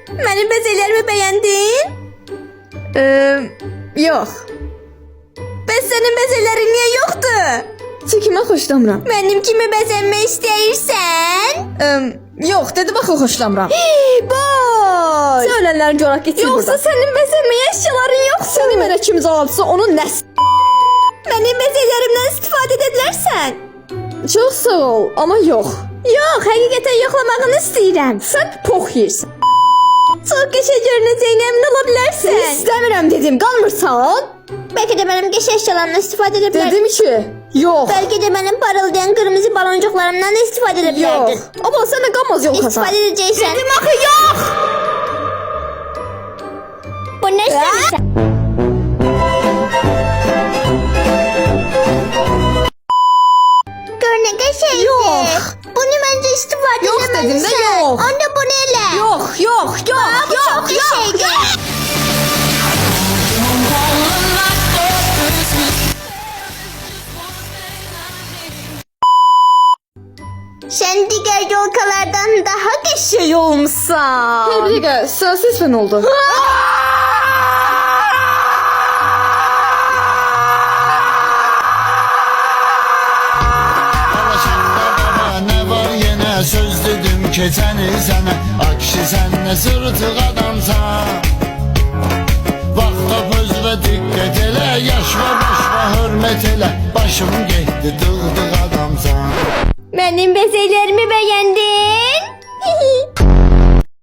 Benim bezelerimi beğendin? Yox. Bəs senin bezelerin niye yoktu? Çünki mən xoşlamıram. Benim kimi bezenme istersen? Yox, dedi bax xoşlamıram. Boy! Söylənlərin coraq geçir Yoksa burada. senin bezenmeye eşyaların yoksa? Səni mənə kim cavabçısı onun nəs. Benim bezelerimden istifade edebilirsen. Çox sağ ol, amma yox. Yok, hakikaten yoklamağını istedim. Sən pox yeyirsən. Çok geçeceğine emin olabilirsin. İstəmirəm dedim, qalmırsan? Belki de benim geç eşyalarımdan istifade edebilirdin. Dedim ki, yox. Belki de benim parıldayan kırmızı baloncuklarımdan da istifade edebilirdin. Yox. Amma sən də qalmaz yol kazan. İstifade edeceksen. Dedim axı yok. Bu ne sen? Görünege şeydi. Yok. Bunu bence istifade Yok edemezsin. dedim de yok. Anne bu neyle? Yox, yox, yox, Bu yox, çok bir şeydi. Sen diğer yolkalardan daha geçiyor olmuşsan. Bir dəqiqə, sözsüz sən oldu. Ne var yine söz dedim keçəni sənə Ay kişi sən nə sırtıq adamsan Vaxt tap özünə diqqət elə Yaşma başma hörmət elə Başım getdi dığdıq adamsan Benim bezelerimi beğendin.